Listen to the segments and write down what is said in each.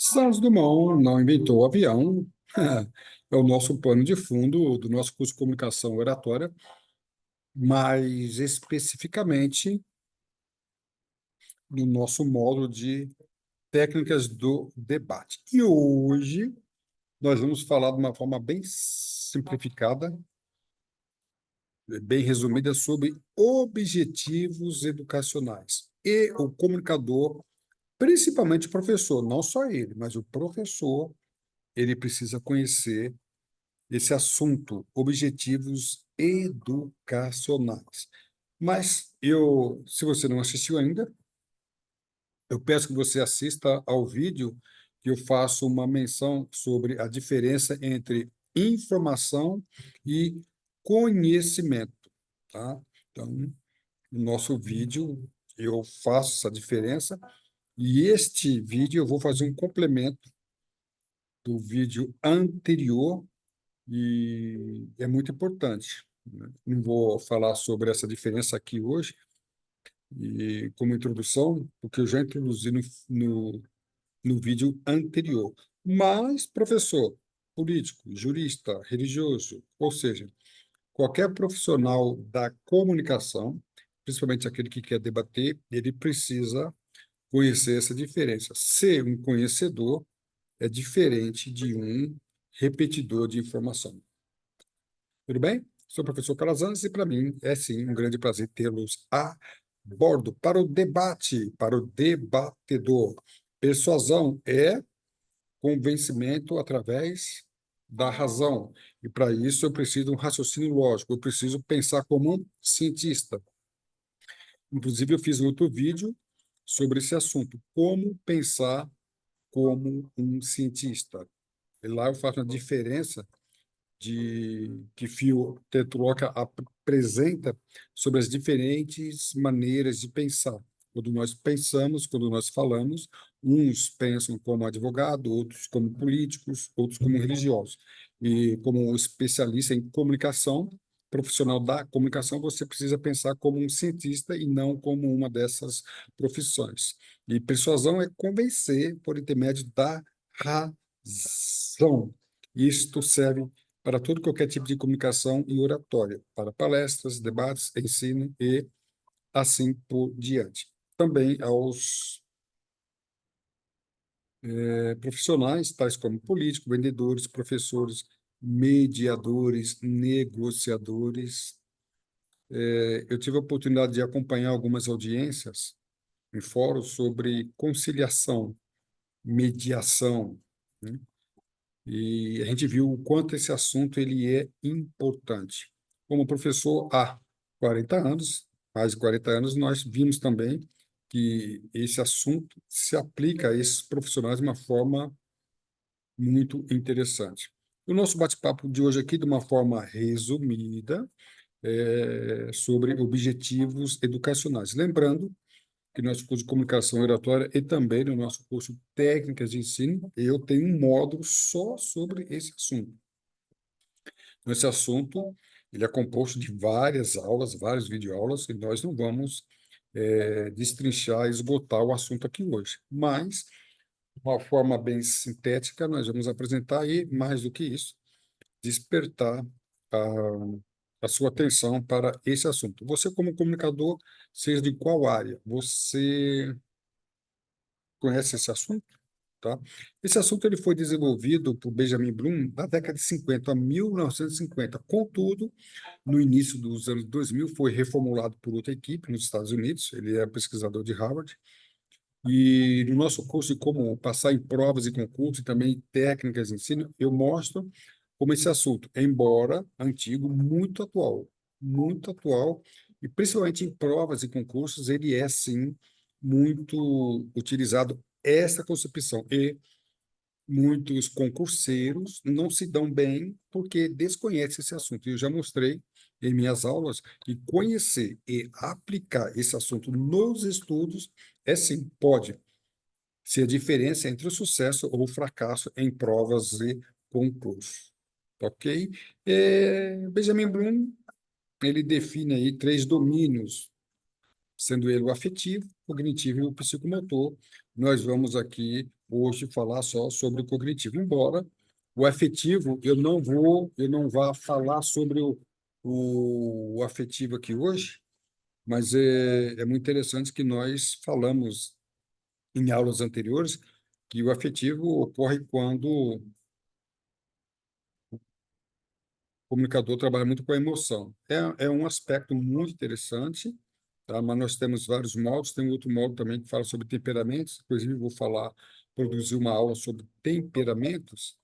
Santos Dumont não inventou o avião, é o nosso pano de fundo do nosso curso de comunicação oratória, mais especificamente no nosso módulo de técnicas do debate. E hoje nós vamos falar de uma forma bem simplificada, bem resumida, sobre objetivos educacionais. E o comunicador, principalmente o professor, não só ele, mas o professor, ele precisa conhecer esse assunto, objetivos educacionais. Mas se você não assistiu ainda, eu peço que você assista ao vídeo que eu faço uma menção sobre a diferença entre informação e conhecimento, tá? Então, no nosso vídeo eu faço essa diferença e este vídeo eu vou fazer um complemento do vídeo anterior e é muito importante, né? Não vou falar sobre essa diferença aqui hoje, e como introdução, porque eu já introduzi no vídeo anterior. Mas, professor, político, jurista, religioso, ou seja, qualquer profissional da comunicação, principalmente aquele que quer debater, ele precisa conhecer essa diferença. Ser um conhecedor é diferente de um repetidor de informação. Tudo bem? Sou o professor Calazans e para mim é sim um grande prazer tê-los a bordo para o debate, para o debatedor. Persuasão é convencimento através da razão. E para isso eu preciso de um raciocínio lógico, eu preciso pensar como um cientista. Inclusive, eu fiz outro vídeo sobre esse assunto, como pensar como um cientista. E lá eu faço a diferença que Phil Tetlock apresenta sobre as diferentes maneiras de pensar. Quando nós pensamos, quando nós falamos, uns pensam como advogado, outros como políticos, outros como religiosos. E como especialista em comunicação, profissional da comunicação, você precisa pensar como um cientista e não como uma dessas profissões. E persuasão é convencer por intermédio da razão. Isto serve para todo qualquer tipo de comunicação e oratória, para palestras, debates, ensino e assim por diante. Também aos profissionais, tais como políticos, vendedores, professores, mediadores, negociadores. Eu tive a oportunidade de acompanhar algumas audiências em fóruns sobre conciliação, mediação, né? E a gente viu o quanto esse assunto ele é importante. Como professor há 40 anos, mais de 40 anos, nós vimos também que esse assunto se aplica a esses profissionais de uma forma muito interessante. O nosso bate-papo de hoje aqui, de uma forma resumida, é sobre objetivos educacionais. Lembrando que no nosso curso de comunicação oratória e também no nosso curso de técnicas de ensino, eu tenho um módulo só sobre esse assunto. Esse assunto, ele é composto de várias aulas, várias videoaulas, e nós não vamos destrinchar, esgotar o assunto aqui hoje. Mas, de uma forma bem sintética, nós vamos apresentar e, mais do que isso, despertar a, a sua atenção para esse assunto. Você, como comunicador, seja de qual área, você conhece esse assunto? Tá? Esse assunto ele foi desenvolvido por Benjamin Bloom na década de 50, a 1950. Contudo, no início dos anos 2000, foi reformulado por outra equipe nos Estados Unidos. Ele é pesquisador de Harvard. E no nosso curso de como passar em provas e concursos, e também técnicas de ensino, eu mostro como esse assunto, embora antigo, muito atual, e principalmente em provas e concursos, ele é, sim, muito utilizado essa concepção. E muitos concurseiros não se dão bem porque desconhecem esse assunto. Eu já mostrei em minhas aulas que conhecer e aplicar esse assunto nos estudos é sim, pode ser a diferença entre o sucesso ou o fracasso em provas e concursos. Ok? Benjamin Bloom, ele define aí três domínios sendo ele o afetivo, cognitivo e o psicomotor. Nós vamos aqui hoje falar só sobre o cognitivo, embora o afetivo eu não vá falar sobre o afetivo aqui hoje, mas é muito interessante que nós falamos em aulas anteriores que o afetivo ocorre quando o comunicador trabalha muito com a emoção. É um aspecto muito interessante, tá? Mas nós temos vários modos. Tem outro modo também que fala sobre temperamentos. Inclusive, vou falar, produzir uma aula sobre temperamentos,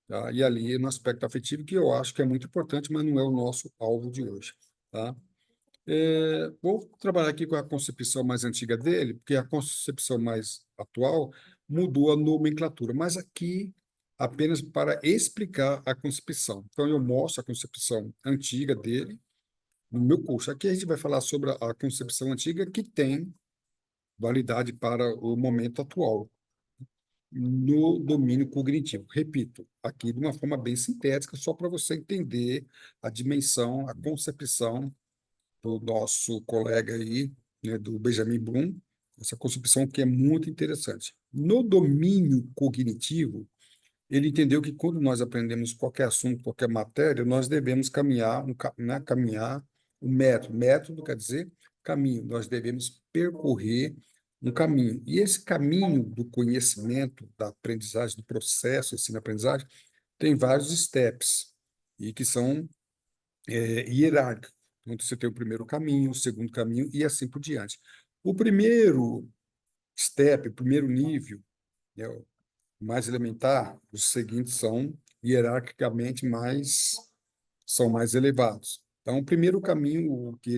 tá? E ali no aspecto afetivo, que eu acho que é muito importante, mas não é o nosso alvo de hoje, tá? Vou trabalhar aqui com a concepção mais antiga dele, porque a concepção mais atual mudou a nomenclatura, mas aqui apenas para explicar a concepção. Então, eu mostro a concepção antiga dele no meu curso. Aqui a gente vai falar sobre a concepção antiga que tem validade para o momento atual, no domínio cognitivo. Repito, aqui de uma forma bem sintética, só para você entender a dimensão, a concepção do nosso colega aí, né, do Benjamin Bloom, essa concepção que é muito interessante. No domínio cognitivo, ele entendeu que quando nós aprendemos qualquer assunto, qualquer matéria, nós devemos caminhar, caminhar um método. Método quer dizer caminho. Nós devemos percorrer um caminho. E esse caminho do conhecimento, da aprendizagem, do processo ensino-aprendizagem, tem vários steps, e que são hierárquico. Então, você tem o primeiro caminho, o segundo caminho e assim por diante. O primeiro step, o primeiro nível, né, o mais elementar, os seguintes são hierarquicamente são mais elevados. Então, o primeiro caminho que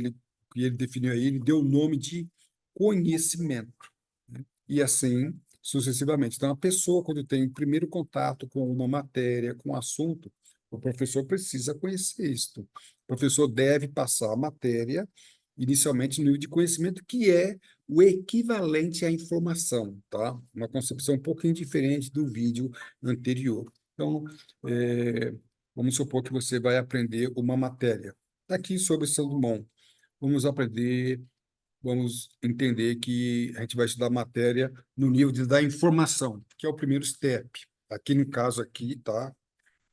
ele definiu aí, ele deu o nome de conhecimento, né? E assim sucessivamente. Então, a pessoa, quando tem o primeiro contato com uma matéria, com um assunto, o professor precisa conhecer isto. O professor deve passar a matéria, inicialmente, no nível de conhecimento, que é o equivalente à informação, tá? Uma concepção um pouquinho diferente do vídeo anterior. Então, é, vamos supor que você vai aprender uma matéria. Aqui sobre São Dumont, vamos aprender, vamos entender que a gente vai estudar matéria no nível da informação, que é o primeiro step. Aqui no caso aqui, tá?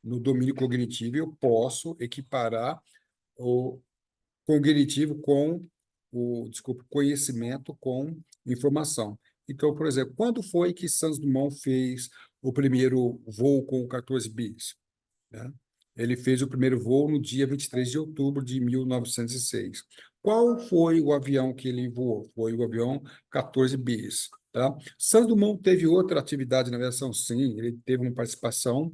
No domínio cognitivo, eu posso equiparar o cognitivo com desculpa, conhecimento com informação. Então, por exemplo, quando foi que Santos Dumont fez o primeiro voo com o 14 bis, né? Ele fez o primeiro voo no dia 23 de outubro de 1906. Qual foi o avião que ele voou? Foi o avião 14 bis, tá? Santos Dumont teve outra atividade na aviação, sim, ele teve uma participação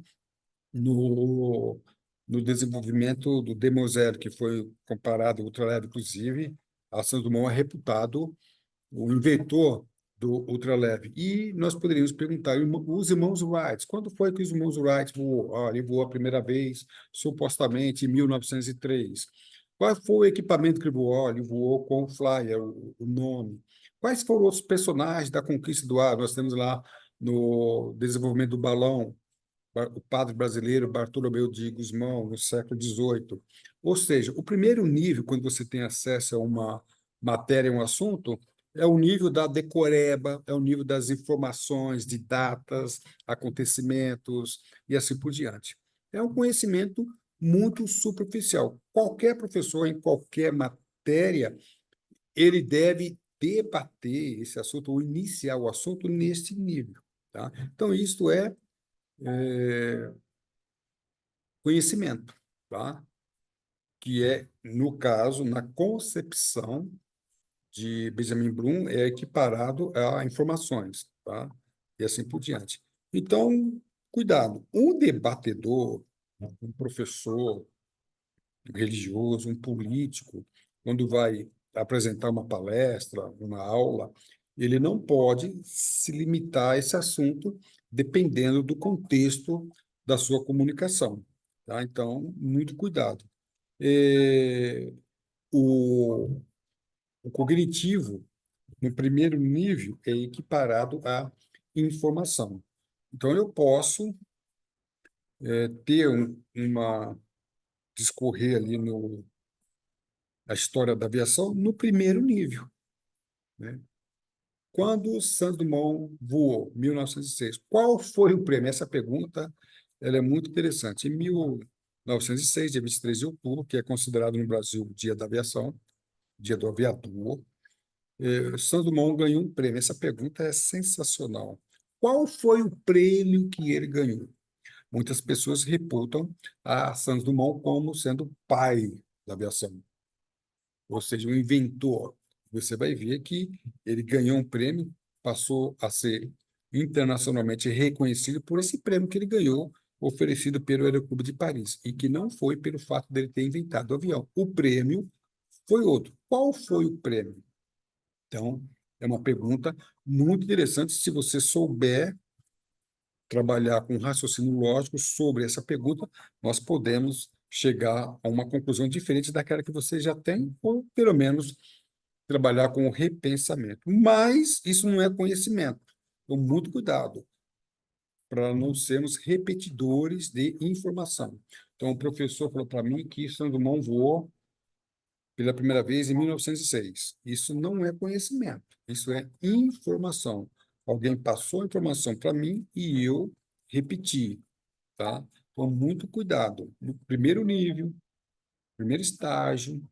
no, no desenvolvimento do Demosel, que foi comparado, ultraleve, inclusive, a Santos Dumont é reputado o inventor do ultraleve. E nós poderíamos perguntar, os irmãos Wright, quando foi que os irmãos Wright voou? Ele voou a primeira vez, supostamente, em 1903. Qual foi o equipamento que ele voou? Ele voou com o Flyer, o nome. Quais foram os personagens da conquista do ar? Nós temos lá no desenvolvimento do balão, o padre brasileiro Bartolomeu de Gusmão, no século XVIII. Ou seja, o primeiro nível, quando você tem acesso a uma matéria, um assunto, é o nível da decoreba, é o nível das informações, de datas, acontecimentos e assim por diante. É um conhecimento muito superficial. Qualquer professor, em qualquer matéria, ele deve debater esse assunto, ou iniciar o assunto nesse nível, tá? Então, isto é conhecimento, tá? Que é, no caso, na concepção de Benjamin Bloom, é equiparado a informações, tá? E assim por diante. Então, cuidado. Um debatedor, um professor, um religioso, um político, quando vai apresentar uma palestra, uma aula, ele não pode se limitar a esse assunto dependendo do contexto da sua comunicação, tá? Então, muito cuidado. É, o, o cognitivo, no primeiro nível, é equiparado à informação. Então, eu posso ter discorrer ali no, a história da aviação no primeiro nível. né? Quando Santos Dumont voou? 1906. Qual foi o prêmio? Essa pergunta ela é muito interessante. Em 1906, dia 23 de outubro, que é considerado no Brasil o Dia da Aviação, Dia do Aviador, Santos Dumont ganhou um prêmio. Essa pergunta é sensacional. Qual foi o prêmio que ele ganhou? Muitas pessoas reputam a Santos Dumont como sendo o pai da aviação, ou seja, um inventor. Você vai ver que ele ganhou um prêmio, passou a ser internacionalmente reconhecido por esse prêmio que ele ganhou, oferecido pelo Aeroclube de Paris, e que não foi pelo fato dele ter inventado o avião. O prêmio foi outro. Qual foi o prêmio? Então, é uma pergunta muito interessante. Se você souber trabalhar com raciocínio lógico sobre essa pergunta, nós podemos chegar a uma conclusão diferente daquela que você já tem, ou pelo menos trabalhar com o repensamento. Mas isso não é conhecimento. Então, muito cuidado para não sermos repetidores de informação. Então, o professor falou para mim que Santos Dumont voou pela primeira vez em 1906. Isso não é conhecimento, isso é informação. Alguém passou a informação para mim e eu repeti, tá? Então, muito cuidado. No primeiro nível, primeiro estágio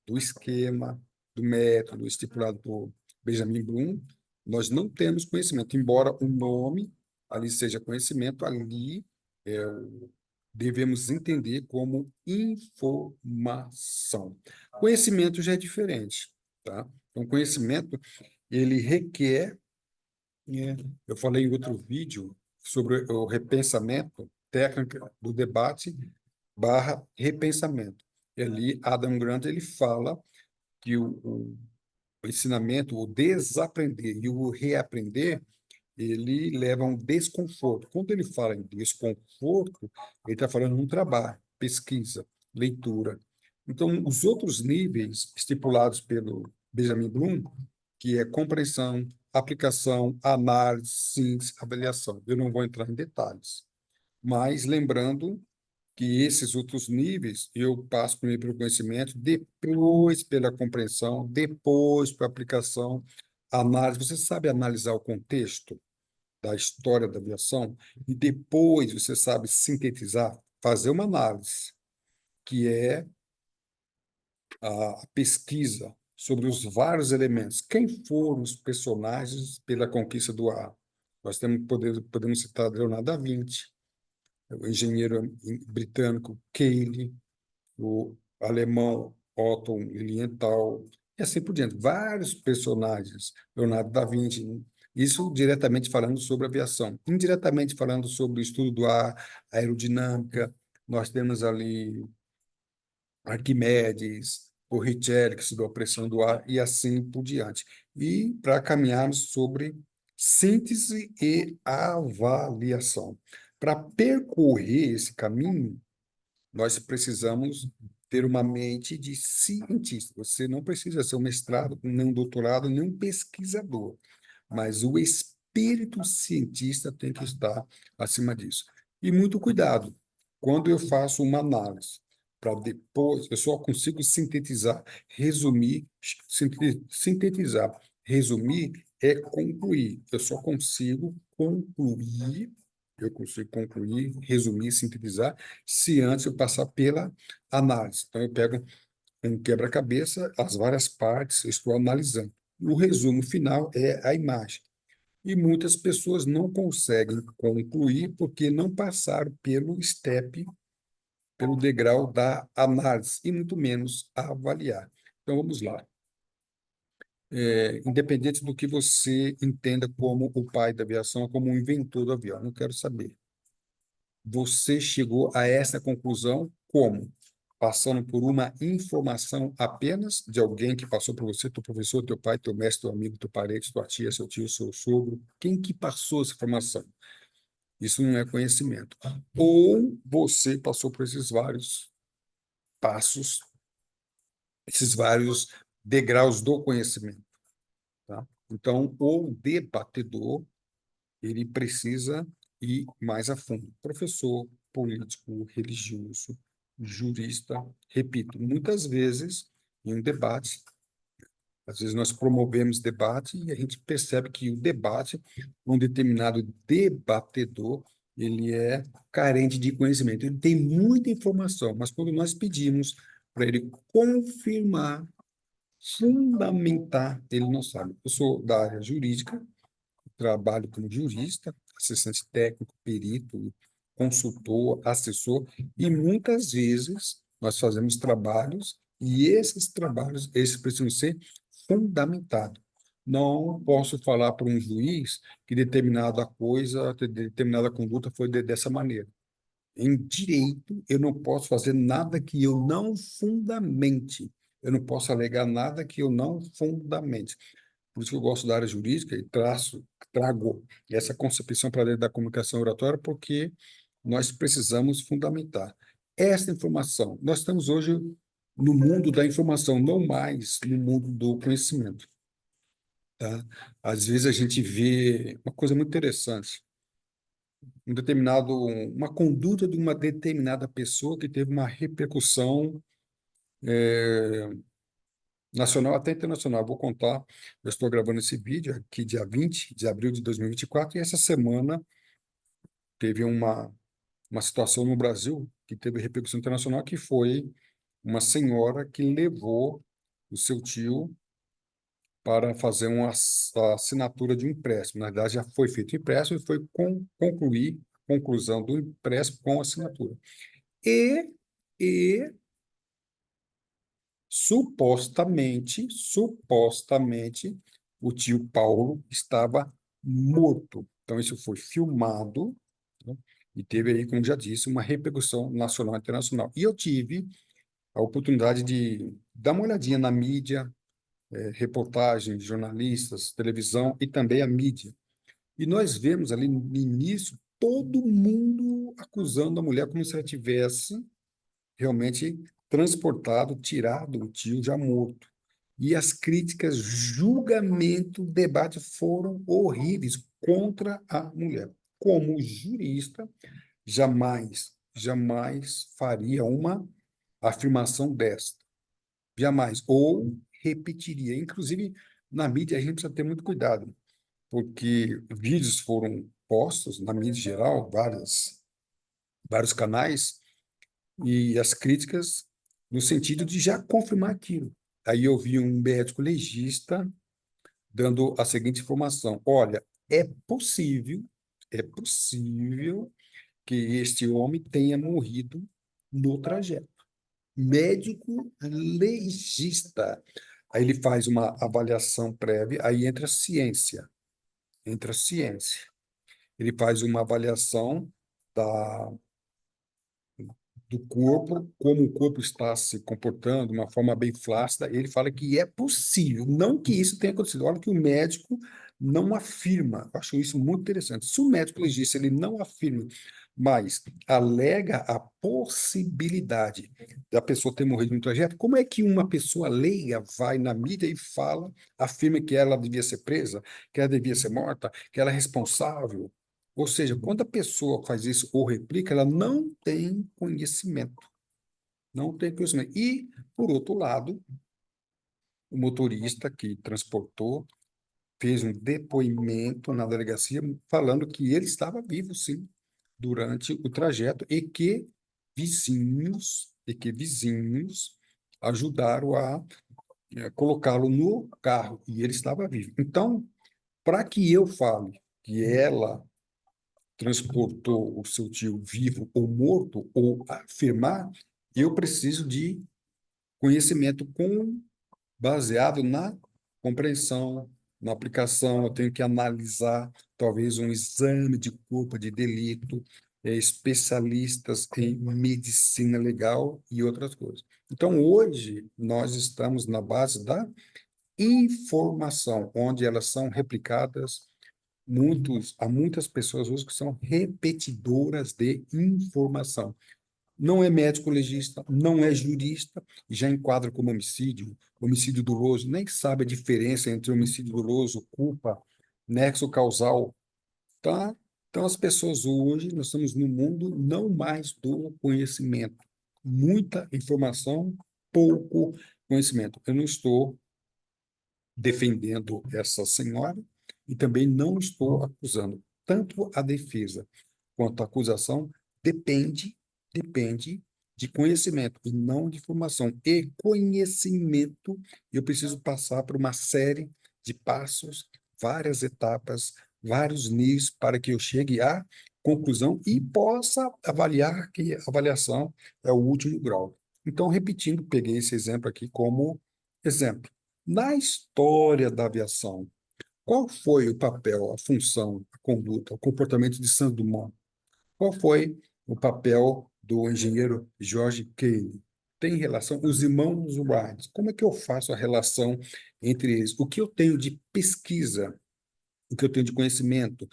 do esquema, do método estipulado por Benjamin Bloom, nós não temos conhecimento, embora o nome ali seja conhecimento, ali é, devemos entender como informação. Conhecimento já é diferente, tá? Então, conhecimento, ele requer, eu falei em outro vídeo sobre o repensamento, técnica do debate barra repensamento. E ali, Adam Grant, ele fala que o ensinamento, o desaprender e o reaprender, ele leva a um desconforto. Quando ele fala em desconforto, ele está falando de um trabalho, pesquisa, leitura. Então, os outros níveis estipulados pelo Benjamin Bloom, que é compreensão, aplicação, análise, síntese, avaliação. Eu não vou entrar em detalhes, mas lembrando que esses outros níveis eu passo primeiro pelo conhecimento, depois pela compreensão, depois pela aplicação, análise. Você sabe analisar o contexto da história da aviação e depois você sabe sintetizar, fazer uma análise, que é a pesquisa sobre os vários elementos. Quem foram os personagens pela conquista do ar? Nós podemos citar Leonardo da Vinci, o engenheiro britânico Cayley, o alemão Otto Lilienthal, e assim por diante. Vários personagens, Leonardo da Vinci, isso diretamente falando sobre aviação. Indiretamente falando sobre o estudo do ar, aerodinâmica, nós temos ali Arquimedes, Torricelli, que estudou a pressão do ar, e assim por diante. E para caminharmos sobre síntese e avaliação. Para percorrer esse caminho, nós precisamos ter uma mente de cientista. Você não precisa ser um mestrado, nem um doutorado, nem um pesquisador, mas o espírito cientista tem que estar acima disso. E muito cuidado, quando eu faço uma análise, para depois, eu só consigo sintetizar, resumir, sintetizar, resumir é concluir. Eu consigo concluir, resumir, sintetizar, se antes eu passar pela análise. Então, eu pego um quebra-cabeça, as várias partes, eu estou analisando. O resumo final é a imagem. E muitas pessoas não conseguem concluir porque não passaram pelo step, pelo degrau da análise, e muito menos avaliar. Então, vamos lá. Independente do que você entenda como o pai da aviação, como o inventor do avião, não quero saber. Você chegou a essa conclusão como? Passando por uma informação apenas de alguém que passou por você, teu professor, teu pai, teu mestre, teu amigo, teu parente, tua tia, seu tio, seu sogro. Quem que passou essa informação? Isso não é conhecimento. Ou você passou por esses vários passos, esses vários degraus do conhecimento, tá? Então, o debatedor ele precisa ir mais a fundo. Professor, político, religioso, jurista, repito, muitas vezes, em um debate, Às vezes nós promovemos debate e a gente percebe que o debate, um determinado debatedor, ele é carente de conhecimento. Ele tem muita informação, mas quando nós pedimos para ele confirmar, fundamentar, ele não sabe. Eu sou da área jurídica, trabalho como jurista, assistente técnico, perito, consultor, assessor, e muitas vezes nós fazemos trabalhos e esses trabalhos, esses precisam ser fundamentados. Não posso falar para um juiz que determinada coisa, determinada conduta foi dessa maneira. Em direito, eu não posso fazer nada que eu não fundamente. Eu não posso alegar nada que eu não fundamente. Por isso que eu gosto da área jurídica e trago essa concepção para dentro da comunicação oratória, porque nós precisamos fundamentar essa informação. Nós estamos hoje no mundo da informação, não mais no mundo do conhecimento, tá? Às vezes a gente vê uma coisa muito interessante, uma conduta de uma determinada pessoa que teve uma repercussão nacional até internacional. Vou contar, eu estou gravando esse vídeo aqui dia 20 de abril de 2024 e essa semana teve uma situação no Brasil que teve repercussão internacional, que foi uma senhora que levou o seu tio para fazer a assinatura de um empréstimo. Na verdade, já foi feito o empréstimo e foi concluir a conclusão do empréstimo com assinatura. E supostamente, o tio Paulo estava morto. Então, isso foi filmado, né? E teve aí, como já disse, uma repercussão nacional e internacional. E eu tive a oportunidade de dar uma olhadinha na mídia, reportagens, jornalistas, televisão e também a mídia. E nós vemos ali no início todo mundo acusando a mulher como se ela tivesse realmente transportado, tirado o tio já morto. E as críticas, julgamento, debate foram horríveis contra a mulher. Como jurista, jamais faria uma afirmação desta. Jamais. Ou repetiria. Inclusive, na mídia, a gente precisa ter muito cuidado, porque vídeos foram postos na mídia geral, vários canais, e as críticas no sentido de já confirmar aquilo. Aí eu vi um médico legista dando a seguinte informação: olha, é possível que este homem tenha morrido no trajeto. Médico legista. Aí ele faz uma avaliação prévia, aí entra a ciência. Ele faz uma avaliação da do corpo, como o corpo está se comportando de uma forma bem flácida, ele fala que é possível, não que isso tenha acontecido. Olha que o médico não afirma. Eu acho isso muito interessante. Se o médico legista ele não afirma, mas alega a possibilidade da pessoa ter morrido no trajeto, como é que uma pessoa leiga vai na mídia e fala, afirma que ela devia ser presa, que ela devia ser morta, que ela é responsável? Ou seja, quando a pessoa faz isso ou replica, ela não tem conhecimento. Não tem conhecimento. E, por outro lado, o motorista que transportou fez um depoimento na delegacia falando que ele estava vivo, sim, durante o trajeto e que vizinhos ajudaram a colocá-lo no carro e ele estava vivo. Então, para que eu fale que ela transportou o seu tio vivo ou morto, ou afirmar, eu preciso de conhecimento baseado na compreensão, na aplicação. Eu tenho que analisar talvez um exame de culpa de delito, especialistas em medicina legal e outras coisas. Então, hoje, nós estamos na base da informação, onde elas são replicadas há muitas pessoas hoje que são repetidoras de informação. Não é médico legista, não é jurista, e já enquadra como homicídio doloso, nem sabe a diferença entre homicídio doloso, culpa, nexo causal, tá? Então, as pessoas hoje, nós estamos no mundo não mais do conhecimento. Muita informação, pouco conhecimento. Eu não estou defendendo essa senhora e também não estou acusando. Tanto a defesa quanto a acusação depende de conhecimento e não de informação. E conhecimento, eu preciso passar por uma série de passos, várias etapas, vários níveis para que eu chegue à conclusão e possa avaliar que a avaliação é o último grau. Então, repetindo, peguei esse exemplo aqui como exemplo. Na história da aviação, qual foi o papel, a função, a conduta, o comportamento de Santos Dumont? Qual foi o papel do engenheiro George Cayley? Tem relação? Os irmãos Wright, como é que eu faço a relação entre eles? O que eu tenho de pesquisa, o que eu tenho de conhecimento,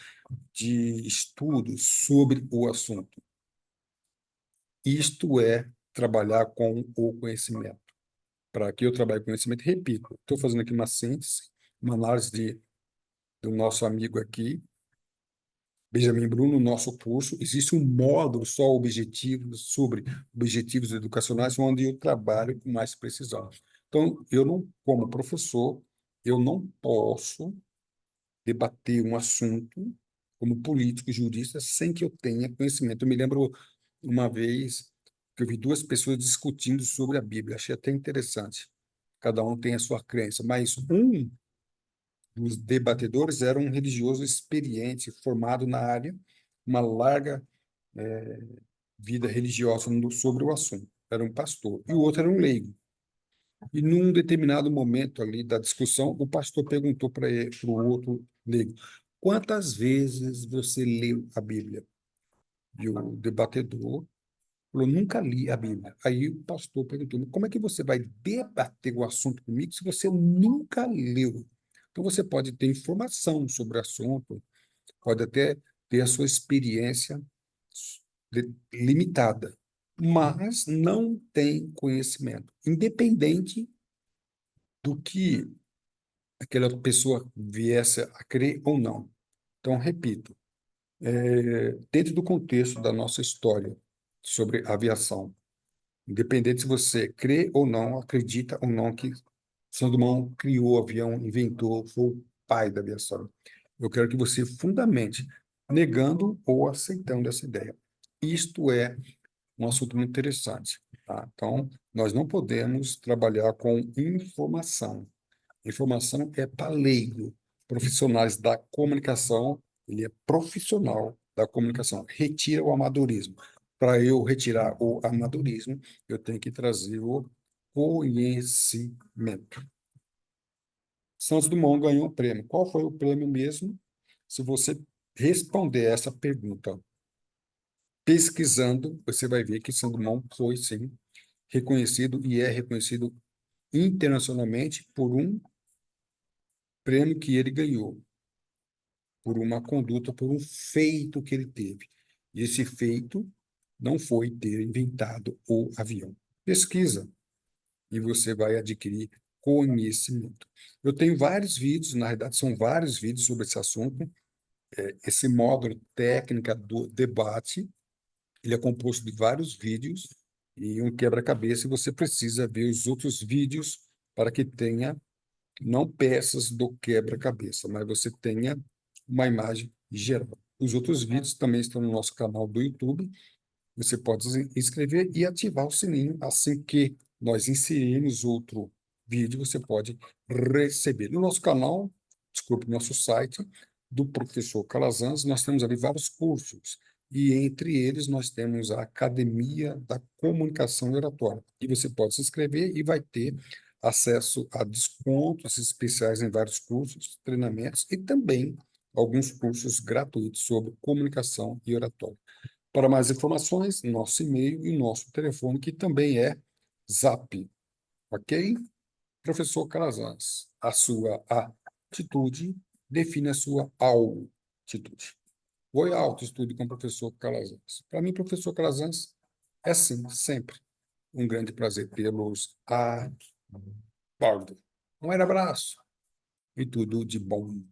de estudos sobre o assunto? Isto é trabalhar com o conhecimento. Para que eu trabalhe com conhecimento, repito, estou fazendo aqui uma síntese, uma análise do nosso amigo aqui, Benjamin Bruno, no nosso curso, existe um módulo só objetivos sobre objetivos educacionais, onde eu trabalho com mais precisão. Então, eu não, como professor, eu não posso debater um assunto como político, jurista, sem que eu tenha conhecimento. Eu me lembro uma vez que eu vi duas pessoas discutindo sobre a Bíblia, achei até interessante. Cada um tem a sua crença, mas um dos debatedores era um religioso experiente, formado na área, uma larga vida religiosa sobre o assunto. Era um pastor. E o outro era um leigo. E num determinado momento ali da discussão, o pastor perguntou para o outro leigo: quantas vezes você leu a Bíblia? E o debatedor falou: nunca li a Bíblia. Aí o pastor perguntou: como é que você vai debater o assunto comigo se você nunca leu? Então você pode ter informação sobre o assunto, pode até ter a sua experiência limitada, mas não tem conhecimento, independente do que aquela pessoa viesse a crer ou não. Então, repito, dentro do contexto da nossa história sobre aviação, independente se você crê ou não, acredita ou não que Santos Dumont criou o avião, inventou, foi o pai da aviação. Eu quero que você fundamente, negando ou aceitando essa ideia. Isto é um assunto muito interessante, tá? Então, nós não podemos trabalhar com informação. Informação é para leigo. Profissionais da comunicação, ele é profissional da comunicação. Retira o amadorismo. Para eu retirar o amadorismo, eu tenho que trazer o conhecimento. Santos Dumont ganhou um prêmio. Qual foi o prêmio mesmo? Se você responder essa pergunta pesquisando, você vai ver que Santos Dumont foi, sim, reconhecido e é reconhecido internacionalmente por um prêmio que ele ganhou, por uma conduta, por um feito que ele teve. E esse feito não foi ter inventado o avião. Pesquisa e você vai adquirir conhecimento. Eu tenho vários vídeos, na verdade, são vários vídeos sobre esse assunto. Esse módulo técnica do debate, ele é composto de vários vídeos e um quebra-cabeça, e você precisa ver os outros vídeos para que tenha não peças do quebra-cabeça, mas você tenha uma imagem geral. Os outros vídeos também estão no nosso canal do YouTube. Você pode se inscrever e ativar o sininho. Assim que nós inserirmos outro vídeo, você pode receber. No nosso canal, desculpe, no nosso site do professor Calazans, nós temos ali vários cursos. E entre eles nós temos a Academia da Comunicação e Oratória. E você pode se inscrever e vai ter acesso a descontos especiais em vários cursos, treinamentos e também alguns cursos gratuitos sobre comunicação e oratória. Para mais informações, nosso e-mail e nosso telefone, que também é Zap, ok? Professor Calazans, a sua atitude define a sua altitude. Oi, autoestudo com o professor Calazans. Para mim, professor Calazans, é sim, sempre um grande prazer tê-los a bordo. Um abraço e tudo de bom.